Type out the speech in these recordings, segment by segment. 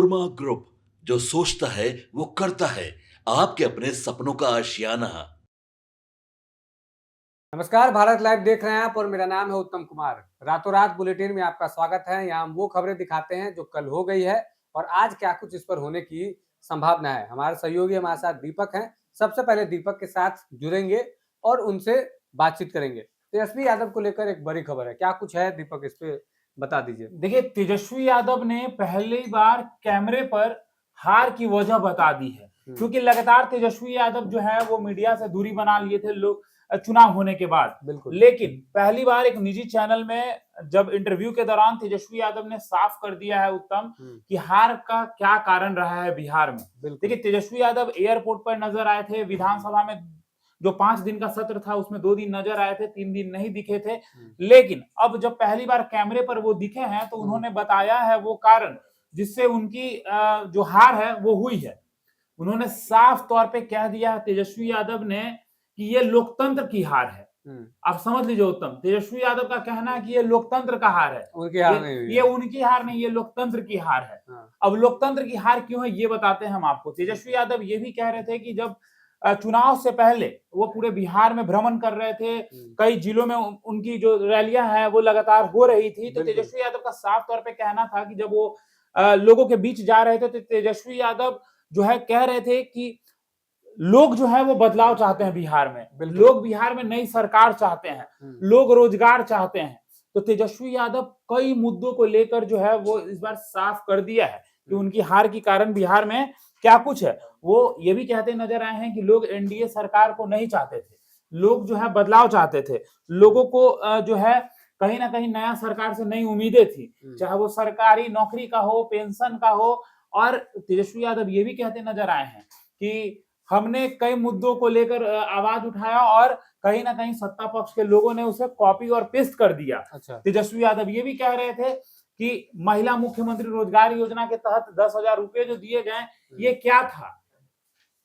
Korma group, जो सोचता है वो करता है। आपके अपने सपनों का आशियाना। नमस्कार, भारत लाइव देख रहे हैं आप और मेरा नाम है उत्तम कुमार। रातों रात बुलेटिन में आपका स्वागत है। यहाँ हम वो खबरें दिखाते हैं जो कल हो गई है और आज क्या कुछ इस पर होने की संभावना है। हमारे सहयोगी हमारे साथ दीपक हैं। सबसे पहले दीपक के साथ जुड़ेंगे और उनसे बातचीत करेंगे। तेजस्वी यादव को लेकर एक बड़ी खबर है, क्या कुछ है दीपक, इस पे बता दीजिए। देखिए, तेजस्वी यादव ने पहली बार कैमरे पर हार की वजह बता दी है, क्योंकि लगातार तेजस्वी यादव जो है वो मीडिया से दूरी बना लिए थे लोग चुनाव होने के बाद। लेकिन पहली बार एक निजी चैनल में जब इंटरव्यू के दौरान तेजस्वी यादव ने साफ कर दिया है उत्तम कि हार का क्या कारण रहा है बिहार में। देखिए, तेजस्वी यादव एयरपोर्ट पर नजर आए थे, विधानसभा में जो 5 दिन का सत्र था उसमें 2 दिन नजर आए थे, 3 दिन नहीं दिखे थे। लेकिन अब जब पहली बार कैमरे पर वो दिखे हैं तो उन्होंने बताया है वो कारण जिससे उनकी जो हार है वो हुई है। उन्होंने साफ तौर पे कह दिया तेजस्वी यादव ने कि ये लोकतंत्र की हार है। आप समझ लीजिए उत्तम, तेजस्वी यादव का कहना है कि ये लोकतंत्र का हार है, उनकी हार नहीं हुई है। ये उनकी हार नहीं, ये लोकतंत्र की हार है। अब लोकतंत्र की हार क्यों है ये बताते हैं हम आपको। तेजस्वी यादव ये भी कह रहे थे कि जब चुनाव से पहले वो पूरे बिहार में भ्रमण कर रहे थे, कई जिलों में उनकी जो रैलियां हैं वो लगातार हो रही थी, तो तेजस्वी यादव का साफ तौर पे कहना था कि जब वो लोगों के बीच जा रहे थे तो तेजस्वी यादव जो है कह रहे थे कि लोग जो है वो बदलाव चाहते हैं बिहार में, लोग बिहार में नई सरकार चाहते हैं, लोग रोजगार चाहते हैं। तो तेजस्वी यादव कई मुद्दों को लेकर जो है वो इस बार साफ कर दिया है कि उनकी हार के कारण बिहार में क्या कुछ है। वो ये भी कहते नजर आए हैं कि लोग एनडीए सरकार को नहीं चाहते थे, लोग जो है बदलाव चाहते थे, लोगों को जो है कहीं ना कहीं नया सरकार से नई उम्मीदें थी, चाहे वो सरकारी नौकरी का हो, पेंशन का हो। और तेजस्वी यादव ये भी कहते नजर आए हैं कि हमने कई मुद्दों को लेकर आवाज उठाया और कहीं ना कहीं सत्ता पक्ष के लोगों ने उसे कॉपी और पेस्ट कर दिया। तेजस्वी यादव ये भी कह रहे थे कि महिला मुख्यमंत्री रोजगार योजना के तहत 10,000 रुपए जो दिए गए, ये क्या था?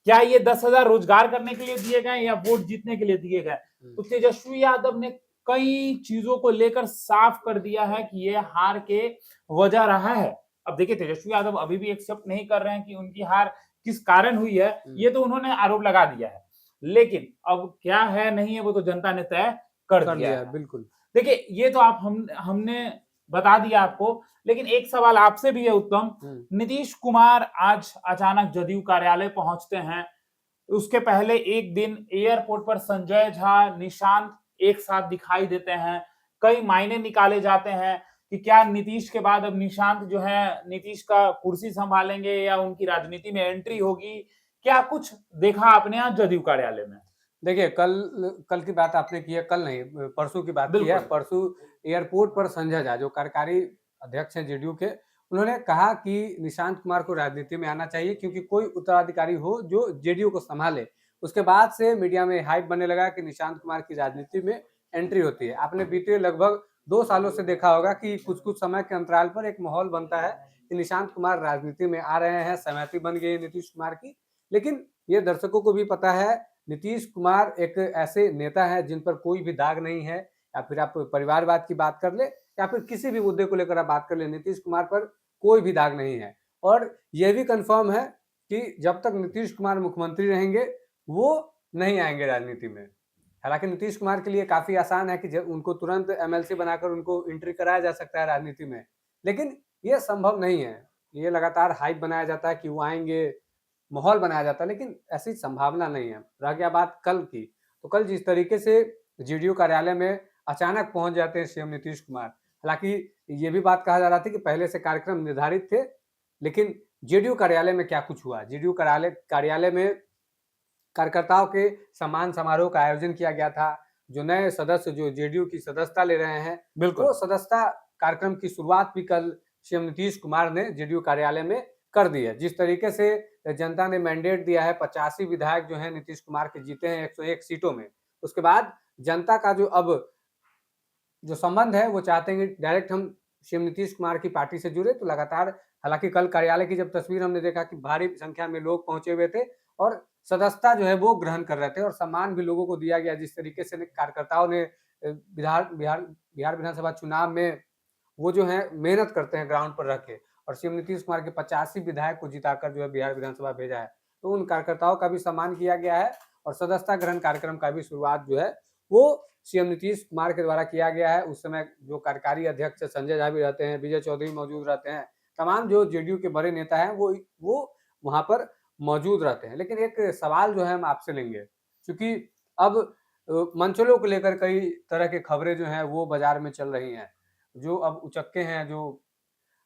क्या ये 10,000 रोजगार करने के लिए दिए गए या वोट जीतने के लिए दिए गए? तो तेजस्वी यादव ने कई चीजों को लेकर साफ कर दिया है कि ये हार के वजह रहा है। अब देखिए, तेजस्वी यादव अभी भी एक्सेप्ट नहीं कर रहे हैं कि उनकी हार किस कारण हुई है, ये तो उन्होंने आरोप लगा दिया है। लेकिन अब क्या है नहीं है वो तो जनता ने तय कर दिया है। बिल्कुल। देखिए, ये तो आप हमने बता दिया आपको, लेकिन एक सवाल आपसे भी है उत्तम। नीतीश कुमार आज अचानक जदयू कार्यालय पहुंचते हैं, उसके पहले एक दिन एयरपोर्ट पर संजय झा, निशांत एक साथ दिखाई देते हैं। कई मायने निकाले जाते हैं कि क्या नीतीश के बाद अब निशांत जो है नीतीश का कुर्सी संभालेंगे या उनकी राजनीति में एंट्री होगी। क्या कुछ देखा आपने आज जदयू कार्यालय में? देखिए, कल की बात आपने की है, कल नहीं परसों की बात की है। परसों एयरपोर्ट पर संजय झा जो कार्यकारी अध्यक्ष हैं जेडीयू के, उन्होंने कहा कि निशांत कुमार को राजनीति में आना चाहिए क्योंकि कोई उत्तराधिकारी हो जो जेडीयू को संभाले। उसके बाद से मीडिया में हाइप बनने लगा कि निशांत कुमार की राजनीति में एंट्री होती है। आपने बीते लगभग 2 सालों से देखा होगा कि कुछ-कुछ समय के अंतराल पर एक माहौल बनता है कि निशांत कुमार राजनीति में आ रहे हैं, सहमति बन गई है नीतीश कुमार की। लेकिन ये दर्शकों को भी पता है, नीतीश कुमार एक ऐसे नेता हैं जिन पर कोई भी दाग नहीं है। या फिर आप परिवारवाद की बात कर ले या फिर किसी भी मुद्दे को लेकर आप बात कर ले, नीतीश कुमार पर कोई भी दाग नहीं है। और यह भी कंफर्म है कि जब तक नीतीश कुमार मुख्यमंत्री रहेंगे वो नहीं आएंगे राजनीति में। हालांकि नीतीश कुमार के लिए काफी आसान है कि जब उनको तुरंत एमएलसी बनाकर उनको एंट्री कराया जा सकता है राजनीति में, लेकिन ये संभव नहीं है। ये लगातार हाइप बनाया जाता है कि वो आएंगे, माहौल बनाया जाता है, लेकिन ऐसी संभावना नहीं है। रह गया बात कल की, तो कल जिस तरीके से जेडीयू कार्यालय में अचानक पहुंच जाते हैं सीएम नीतीश कुमार, हालांकि ये भी बात कहा जा रहा था कि पहले से कार्यक्रम निर्धारित थे, लेकिन जेडीयू कार्यालय में क्या कुछ हुआ। जेडीयू कार्यालय में कार्यकर्ताओं के सम्मान समारोह का आयोजन किया गया था। जो नए सदस्य जो जेडीयू की सदस्यता ले रहे हैं, बिल्कुल, वो सदस्यता कार्यक्रम की शुरुआत भी कल सीएम नीतीश कुमार ने जेडीयू कार्यालय में कर दी है। जिस तरीके से जनता ने मैंडेट दिया है, 85 विधायक जो हैं नीतीश कुमार के जीते हैं 101 सीटों में। उसके बाद जनता का जो अब जो संबंध है वो चाहते हैं कि डायरेक्ट हम सीएम नीतीश कुमार की पार्टी से जुड़े। तो लगातार, हालांकि कल कार्यालय की जब तस्वीर हमने देखा कि भारी संख्या में लोग पहुंचे हुए थे और सदस्यता जो है वो ग्रहण कर रहे थे और सम्मान भी लोगों को दिया गया। जिस तरीके से कार्यकर्ताओं ने बिहार विधानसभा चुनाव में वो जो है मेहनत करते हैं ग्राउंड पर रख के, और सीएम नीतीश कुमार के 85 विधायक को जिताकर जो है बिहार विधानसभा भेजा है। तो उन कार्यकर्ताओं का भी सम्मान किया गया है और सदस्यता ग्रहण कार्यक्रम का भी शुरुआत जो है वो सीएम नीतीश कुमार के द्वारा किया गया है। उस समय जो कार्यकारी अध्यक्ष संजय झा भी रहते हैं, विजय चौधरी मौजूद रहते हैं, तमाम जो जेडीयू के बड़े नेता हैं वो वहां पर मौजूद रहते हैं। लेकिन एक सवाल जो है हम आपसे लेंगे, क्योंकि अब मंचलों को लेकर कई तरह की खबरें जो हैं वो बाजार में चल रही हैं। जो अब उचक्के हैं, जो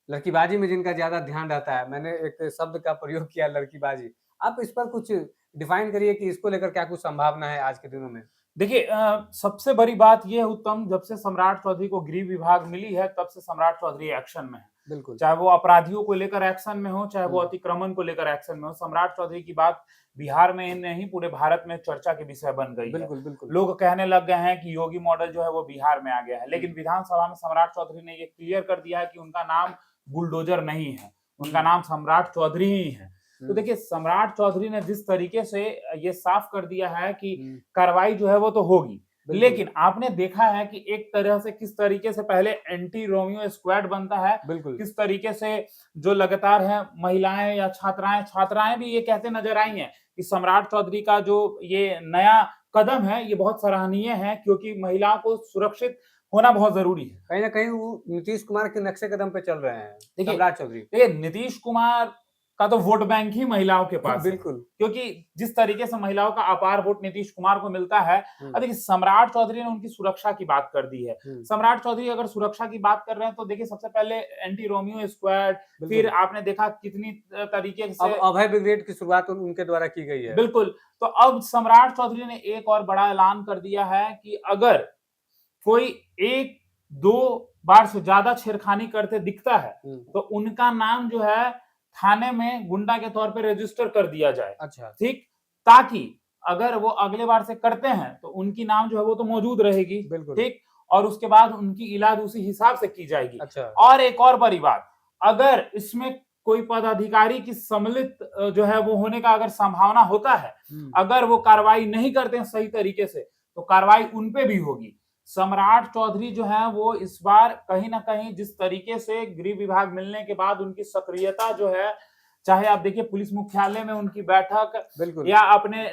लड़कीबाजी में जिनका ज्यादा ध्यान रहता है, मैंने एक शब्द का प्रयोग किया लड़कीबाजी, आप इस पर कुछ डिफाइन करिए कि इसको लेकर क्या कुछ संभावना है आज के दिनों में। देखिए सबसे बड़ी बात यह है उत्तम, जब से सम्राट चौधरी को गृह विभाग मिली है तब से सम्राट चौधरी एक्शन में है। बिल्कुल, चाहे वो अपराधियों को लेकर एक्शन में हो, चाहे वो अतिक्रमण को लेकर एक्शन में हो, सम्राट चौधरी की बात बिहार में नहीं पूरे भारत में चर्चा के विषय बन गई है। बिल्कुल बिल्कुल। लोग कहने लग गए हैं कि योगी मॉडल जो है वो बिहार में आ गया है, लेकिन विधानसभा में सम्राट चौधरी ने ये क्लियर कर दिया है कि उनका नाम बुलडोजर नहीं है, उनका नाम सम्राट चौधरी ही है। तो देखिए सम्राट चौधरी ने जिस तरीके से ये साफ कर दिया है कि कार्रवाई जो है वो तो होगी, लेकिन आपने देखा है कि एक तरह से किस तरीके से पहले एंटी रोमियो स्क्वाड बनता है, किस तरीके से जो लगातार है महिलाएं या छात्राएं भी ये कहते नजर आई हैं कि सम्राट चौधरी का जो ये नया कदम है ये बहुत सराहनीय है, क्योंकि महिलाओं को सुरक्षित होना बहुत जरूरी है। कहीं ना कहीं वो नीतीश कुमार के नक्शे कदम पे चल रहे हैं सम्राट चौधरी। देखिए नीतीश कुमार का तो वोट बैंक ही महिलाओं के पास है, बिल्कुल, क्योंकि जिस तरीके से महिलाओं का अपार वोट नीतीश कुमार को मिलता है। देखिए सम्राट चौधरी ने उनकी सुरक्षा की बात कर दी है। सम्राट चौधरी अगर सुरक्षा की बात कर रहे हैं तो देखिए सबसे पहले एंटी रोमियो स्क्वाड, फिर आपने देखा कितनी तरीके से अभय ब्रिगेड की शुरुआत उनके द्वारा की गई है। बिल्कुल, तो अब सम्राट चौधरी ने एक और बड़ा ऐलान कर दिया है कि अगर कोई 1-2 बार से ज्यादा छेड़खानी करते दिखता है तो उनका नाम जो है थाने में गुंडा के तौर पे रजिस्टर कर दिया जाए। अच्छा, ठीक, ताकि अगर वो अगले बार से करते हैं तो उनकी नाम जो है वो तो मौजूद रहेगी। ठीक, और उसके बाद उनकी इलाज उसी हिसाब से की जाएगी। अच्छा, और एक और बड़ी बात, अगर इसमें कोई पदाधिकारी की सम्मिलित जो है वो होने का अगर संभावना होता है, अगर वो कार्रवाई नहीं करते हैं सही तरीके से तो कार्रवाई उनपे भी होगी। सम्राट चौधरी जो है वो इस बार कहीं ना कहीं जिस तरीके से गृह विभाग मिलने के बाद उनकी सक्रियता जो है, चाहे आप देखिए पुलिस मुख्यालय में उनकी बैठक या अपने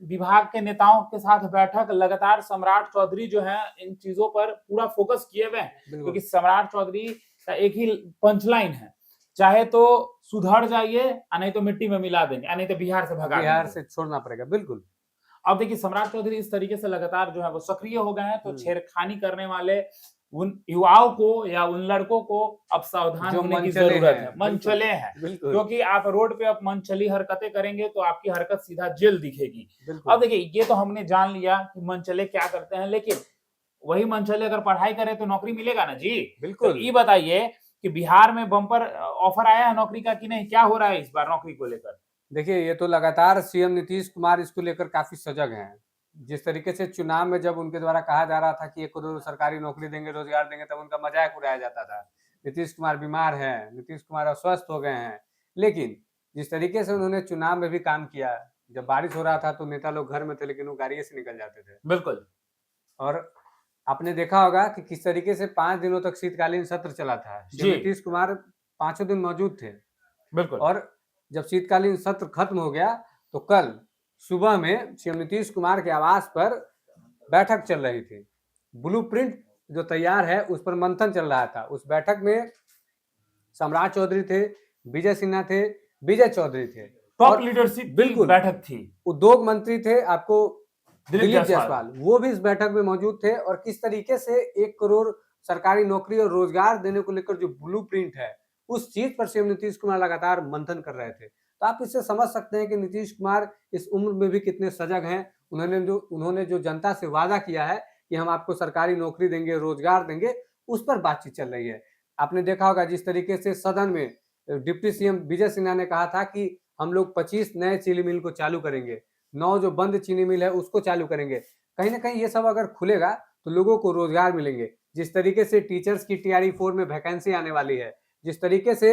विभाग के नेताओं के साथ बैठक, लगातार सम्राट चौधरी जो है इन चीजों पर पूरा फोकस किए हुए हैं, क्योंकि सम्राट चौधरी का एक ही पंचलाइन है, चाहे तो सुधर जाइए नहीं तो मिट्टी में मिला देंगे, नहीं तो बिहार से भगा, बिहार से छोड़ना पड़ेगा। बिल्कुल, अब देखिए सम्राट चौधरी इस तरीके से लगातार जो है वो सक्रिय हो गए हैं, तो छेड़खानी करने वाले उन युवाओं को या उन लड़कों को अब सावधान होने की जरूरत है। मनचले हैं, क्योंकि आप रोड पे अब मनचली हरकतें करेंगे तो आपकी हरकत सीधा जेल दिखेगी। अब देखिए ये तो हमने जान लिया कि मनचले क्या करते हैं, लेकिन वही मनचले अगर पढ़ाई करे तो नौकरी मिलेगा ना जी। बिल्कुल, तो ये बताइए कि बिहार में बम्पर ऑफर आया है नौकरी का कि नहीं, क्या हो रहा है इस बार नौकरी को लेकर? देखिए ये तो लगातार सीएम नीतीश कुमार इसको लेकर काफी सजग हैं। जिस तरीके से चुनाव में जब उनके द्वारा कहा जा रहा था कि 1 करोड़ सरकारी नौकरी देंगे, रोजगार देंगे, तब उनका मजाक उड़ाया जाता था। नीतीश कुमार बीमार हैं, नीतीश कुमार अस्वस्थ हो गए हैं। लेकिन जिस तरीके से उन्होंने चुनाव में भी काम किया, जब बारिश हो रहा था तो नेता लोग घर में थे लेकिन वो गाड़ी से निकल जाते थे। बिल्कुल, और आपने देखा होगा कि किस तरीके से 5 दिनों तक शीतकालीन सत्र चला था। नीतीश कुमार 5 दिन मौजूद थे। बिल्कुल, और जब शीतकालीन सत्र खत्म हो गया तो कल सुबह में सीएम नीतीश कुमार के आवास पर बैठक चल रही थी। ब्लूप्रिंट जो तैयार है उस पर मंथन चल रहा था। उस बैठक में सम्राट चौधरी थे, विजय सिन्हा थे, विजय चौधरी थे, टॉप लीडरशिप बिल्कुल बैठक थी। उद्योग मंत्री थे आपको दिलीप जायसवाल, वो भी इस बैठक में मौजूद थे। और किस तरीके से 1 करोड़ सरकारी नौकरी और रोजगार देने को लेकर जो ब्लूप्रिंट है उस चीज पर सीएम नीतीश कुमार लगातार मंथन कर रहे थे। तो आप इससे समझ सकते हैं कि नीतीश कुमार इस उम्र में भी कितने सजग हैं। उन्होंने जो जनता से वादा किया है कि हम आपको सरकारी नौकरी देंगे, रोजगार देंगे, उस पर बातचीत चल रही है। आपने देखा होगा जिस तरीके से सदन में डिप्टी सीएम विजय सिन्हा ने कहा था कि हम लोग 25 नए चीनी मिल को चालू करेंगे, 9 जो बंद चीनी मिल है उसको चालू करेंगे। कहीं ना कहीं ये सब अगर खुलेगा तो लोगों को रोजगार मिलेंगे। जिस तरीके से टीचर्स की TRE 4 में वैकेंसी आने वाली है, जिस तरीके से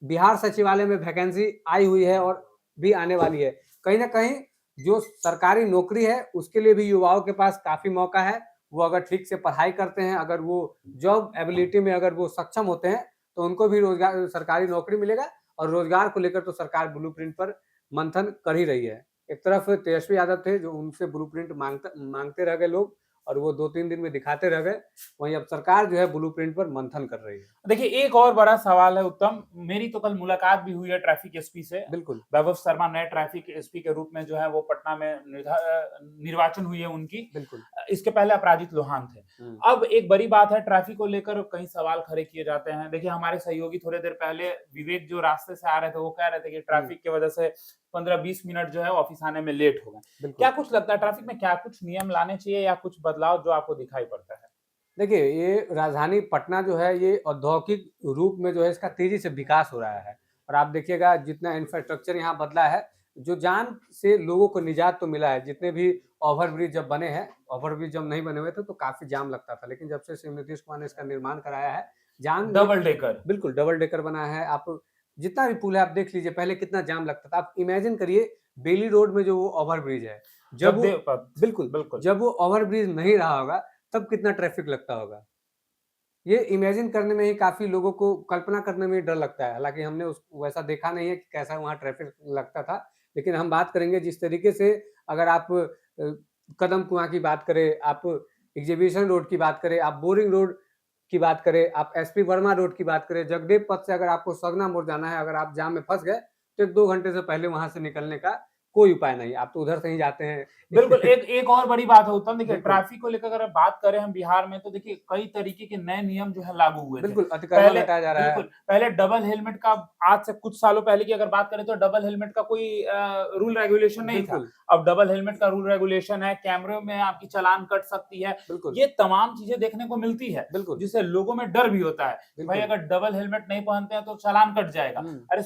बिहार सचिवालय में वैकेंसी आई हुई है और भी आने वाली है, कहीं ना कहीं जो सरकारी नौकरी है उसके लिए भी युवाओं के पास काफी मौका है। वो अगर ठीक से पढ़ाई करते हैं, अगर वो जॉब एबिलिटी में अगर वो सक्षम होते हैं तो उनको भी रोजगार, सरकारी नौकरी मिलेगा। और रोजगार को लेकर तो सरकार ब्लूप्रिंट पर मंथन कर ही रही है। एक तरफ तेजस्वी यादव थे जो उनसे ब्लूप्रिंट मांगते रह गए लोग, और वो 2-3 दिन में दिखाते रह गए। वहीं अब सरकार जो है ब्लूप्रिंट पर मंथन कर रही है। देखिए, एक और बड़ा सवाल है उत्तम, मेरी तो कल मुलाकात भी हुई है ट्रैफिक एसपी से। बिल्कुल। वैभव शर्मा नए ट्रैफिक एसपी के रूप में जो है वो पटना में निर्वाचन हुई है उनकी। बिल्कुल। इसके पहले अपराजित लोहान थे। अब एक बड़ी बात है, ट्रैफिक को लेकर कई सवाल खड़े किए जाते हैं। देखिए, हमारे सहयोगी थोड़ी देर पहले विवेक जो रास्ते से आ रहे थे वो कह रहे थे कि ट्रैफिक की वजह से 15-20 मिनट जो है ऑफिस आने में लेट हो गए। क्या कुछ लगता है ट्रैफिक में क्या कुछ नियम लाने चाहिए या कुछ बदलाव जो आपको दिखाई पड़ता है? देखिए, ये राजधानी पटना जो है ये औद्योगिक रूप में जो है इसका तेजी से विकास हो रहा है। और आप देखिएगा जितना इंफ्रास्ट्रक्चर यहाँ बदला है, जो जान से लोगों को निजात तो मिला है। जितने भी ओवरब्रिज जब बने हैं, ओवरब्रिज जब नहीं बने हुए थे तो काफी जाम लगता था, लेकिन जब से सीएम नीतीश कुमार ने इसका निर्माण कराया है, जाम डबल डेकर, बिल्कुल डबल डेकर बना है। आप जितना भी पुल है आप देख लीजिए, पहले कितना जाम लगता था। आप इमेजिन करिए बेली रोड में जो वो ओवरब्रिज है, जब वो बिल्कुल जब वो ओवरब्रिज नहीं रहा होगा तब कितना ट्रैफिक लगता होगा। ये इमेजिन करने में ही काफी लोगों को कल्पना करने में ही डर लगता है। हालांकि हमने उस वैसा देखा नहीं है कि कैसा वहाँ ट्रैफिक लगता था, लेकिन हम बात करेंगे जिस तरीके से, अगर आप कदम कुआं की बात करें, आप एग्जीबिशन रोड की बात करें, आप बोरिंग रोड की बात करें, आप एसपी वर्मा रोड की बात करें, जगदेव पथ से अगर आपको सगना मोड़ जाना है, अगर आप जाम में फंस गए तो 1-2 घंटे से पहले वहां से निकलने का कोई उपाय नहीं, आप तो उधर से ही जाते हैं। बिल्कुल। एक और बड़ी बात है उत्तम, देखिए बिल्कुल। ट्रैफिक को लेकर अगर बात करें हम बिहार में, तो देखिए कई तरीके के नए नियम जो है लागू हुए थे। बिल्कुल, अतिक्रमण पहले हटाया जा रहा है। बिल्कुल, पहले डबल हेलमेट का, आज से कुछ सालों पहले की अगर बात करें तो डबल हेलमेट का कोई रूल रेगुलेशन नहीं था। बिल्कुल। अब डबल हेलमेट का रूल रेगुलेशन है, कैमरे में आपकी चालान कट सकती है। बिल्कुल। ये तमाम चीजें देखने को मिलती है, बिल्कुल। जिससे लोगों में डर भी होता है, भाई बिल्कुल। अगर डबल हेलमेट नहीं पहनते हैं तो चालान कट जाएगा। अरे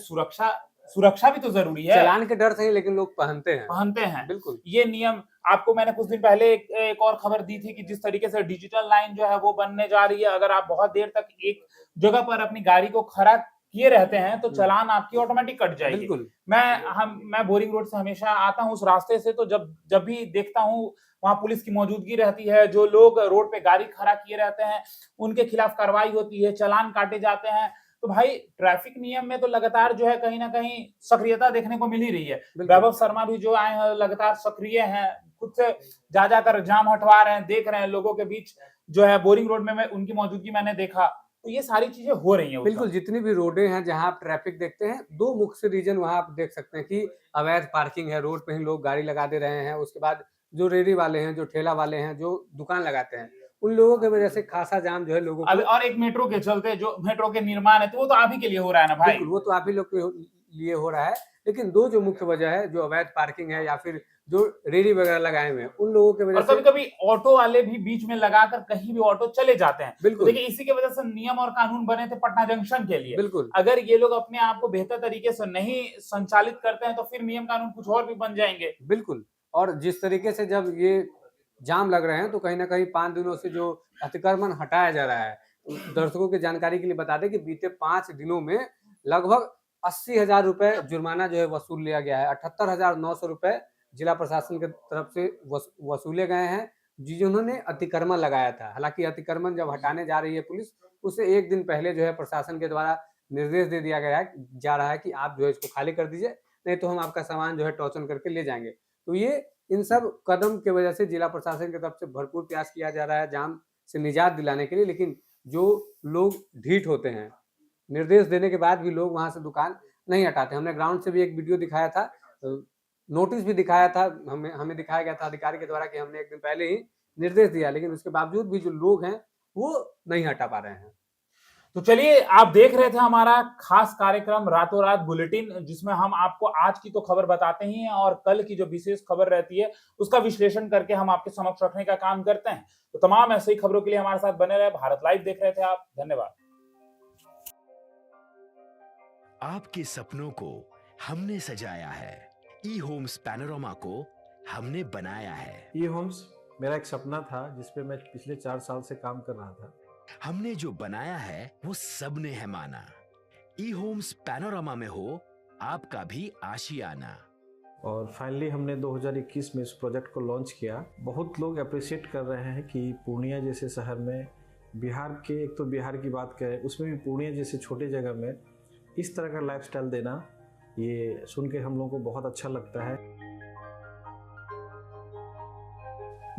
सुरक्षा भी तो जरूरी है। चालान के डर से ही लेकिन लोग पहनते हैं। बिल्कुल। ये नियम, आपको मैंने कुछ दिन पहले एक और खबर दी थी कि जिस तरीके से डिजिटल लाइन जो है वो बनने जा रही है, अगर आप बहुत देर तक एक जगह पर अपनी गाड़ी को खड़ा किए रहते हैं तो चालान आपकी ऑटोमेटिक कट जाएगी। बिल्कुल। मैं बोरिंग रोड से हमेशा आता हूँ उस रास्ते से, तो जब भी देखता हूँ वहां पुलिस की मौजूदगी रहती है, जो लोग रोड पे गाड़ी खड़ा किए रहते हैं उनके खिलाफ कार्रवाई होती है, चालान काटे जाते हैं। तो भाई ट्रैफिक नियम में तो लगातार जो है कहीं ना कहीं सक्रियता देखने को मिल ही रही है। वैभव शर्मा भी जो आए हैं लगातार सक्रिय हैं, खुद से जा जाकर जाम हटवा रहे हैं, देख रहे हैं लोगों के बीच जो है बोरिंग रोड में उनकी मौजूदगी मैंने देखा। तो ये सारी चीजें हो रही हैं। बिल्कुल, जितनी भी रोडें हैं जहां आप ट्रैफिक देखते हैं, 2 मुख्य रीजन वहां आप देख सकते हैं कि अवैध पार्किंग है, रोड पे ही लोग गाड़ी लगा दे रहे हैं। उसके बाद जो रेहड़ी वाले हैं, जो ठेला वाले हैं, जो दुकान लगाते हैं, उन लोगों की वजह से खासा जाम जो है लोगों को। और एक मेट्रो के चलते, जो मेट्रो के निर्माण है तो वो तो आप ही के लिए हो रहा है ना भाई। बिल्कुल, वो तो आप ही लोग के लिए हो रहा है, लेकिन 2 जो मुख्य वजह है, जो अवैध पार्किंग है या फिर जो रेहड़ी वगैरह लगाए हुए हैं, उन लोगों की वजह से। और कभी-कभी ऑटो वाले भी बीच में लगाकर कहीं भी ऑटो चले जाते हैं। बिल्कुल। तो देखिए इसी की वजह से नियम और कानून बने थे पटना जंक्शन के लिए। बिल्कुल। अगर ये लोग अपने आप को बेहतर तरीके से नहीं संचालित करते हैं तो फिर नियम कानून कुछ और भी बन जाएंगे। बिल्कुल। और जिस तरीके से जब ये जाम लग रहे हैं तो कहीं न कहीं 5 दिनों से जो अतिक्रमण हटाया जा रहा है, दर्शकों की जानकारी के लिए बता दें कि बीते 5 दिनों में लगभग 80,000 रुपए जुर्माना जो है वसूल लिया गया है। 78,900 रुपए जिला प्रशासन की तरफ से वसूले गए हैं, जिन्होंने अतिक्रमण लगाया था। हालांकि अतिक्रमण जब हटाने जा रही है पुलिस, उससे 1 दिन पहले जो है प्रशासन के द्वारा निर्देश दे दिया गया है, जा रहा है कि आप जो है इसको खाली कर दीजिए, नहीं तो हम आपका सामान जो है टॉर्चन करके ले जाएंगे। तो ये इन सब कदम की वजह से जिला प्रशासन की तरफ से भरपूर प्रयास किया जा रहा है जाम से निजात दिलाने के लिए, लेकिन जो लोग ढीठ होते हैं, निर्देश देने के बाद भी लोग वहां से दुकान नहीं हटाते। हमने ग्राउंड से भी एक वीडियो दिखाया था, नोटिस भी दिखाया था, हमें दिखाया गया था अधिकारी के द्वारा कि हमने 1 दिन पहले ही निर्देश दिया, लेकिन उसके बावजूद भी जो लोग हैं वो नहीं हटा पा रहे हैं। तो चलिए, आप देख रहे थे हमारा खास कार्यक्रम रातों रात बुलेटिन, जिसमें हम आपको आज की तो खबर बताते ही हैं और कल की जो विशेष खबर रहती है उसका विश्लेषण करके हम आपके समक्ष रखने का काम करते हैं। तो तमाम ऐसे ही खबरों के लिए हमारे साथ बने रहे। भारत लाइव देख रहे थे आप, धन्यवाद। आपके सपनों को हमने सजाया है, ई होम्स पैनोरामा को हमने बनाया है। ई होम्स मेरा एक सपना था जिसपे मैं पिछले 4 साल से काम कर रहा था। हमने जो बनाया है वो सबने है माना। ई होम्स पैनोरामा में हो आपका भी आशियाना। और फाइनली हमने 2021 में इस प्रोजेक्ट को लॉन्च किया। बहुत लोग अप्रिशिएट कर रहे हैं कि पूर्णिया जैसे शहर में बिहार के, एक तो बिहार की बात करें, उसमें भी पूर्णिया जैसे छोटे जगह में इस तरह का लाइफस्टाइल देना, ये सुन के हम लोगों को बहुत अच्छा लगता है।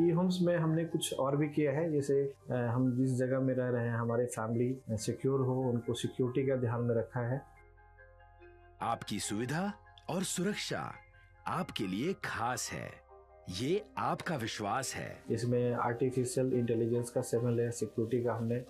ई होम्स में हमने कुछ और भी किया है, जैसे हम जिस जगह में रह रहे हैं हमारे फैमिली सिक्योर हो, उनको सिक्योरिटी का ध्यान में रखा है। आपकी सुविधा और सुरक्षा आपके लिए खास है, ये आपका विश्वास है। इसमें आर्टिफिशियल इंटेलिजेंस का 7 लेयर सिक्योरिटी का हमने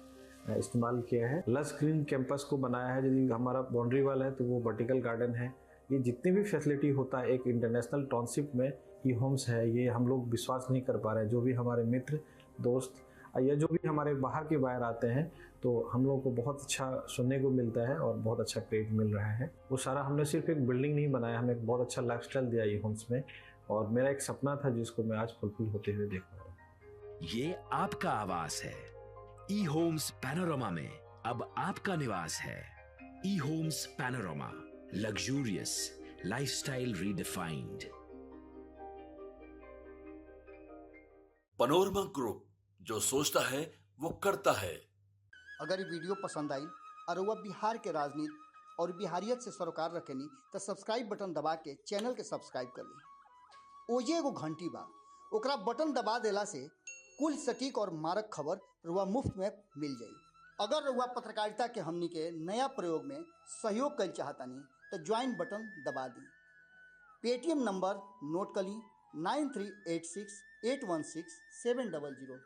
इस्तेमाल किया है। लस ग्रीन कैंपस को बनाया है, यदि हमारा बाउंड्री वाल है तो वो वर्टिकल गार्डन है। ये जितनी भी फैसिलिटी होता है एक इंटरनेशनल टाउनशिप में, ई होम्स है, ये हम लोग विश्वास नहीं कर पा रहे हैं। जो भी हमारे मित्र दोस्त या जो भी हमारे बाहर आते हैं, तो हम लोग को बहुत अच्छा सुनने को मिलता है और बहुत अच्छा क्रेडिट मिल रहा है। वो सारा हमने सिर्फ एक बिल्डिंग नहीं बनाया, हमें एक बहुत अच्छा लाइफस्टाइल दिया ई होम्स में, और मेरा एक सपना था जिसको मैं आज फुलफिल होते हुए देख रहा हूँ। ये आपका आवास है। ई होम्स पैनोरामा में अब आपका निवास है। E Homes Panorama, luxurious lifestyle redefined. Panorama group, जो सोचता है वो करता है। अगर ये वीडियो पसंद आई और वह बिहार के राजनीति और बिहारियत से सरोकार रखेनी तो सब्सक्राइब बटन दबा के चैनल के सब्सक्राइब कर ली। ओजे एगो घंटी बा, ओकरा बटन दबा देला से कुल सटीक और मारक खबर रुआ मुफ्त में मिल जाई। अगर रुआ पत्रकारिता के हमनी के नया प्रयोग में सहयोग कर चाहतानी तो ज्वाइन बटन दबा दी। पेटीएम नंबर नोट कर ली 9386816700।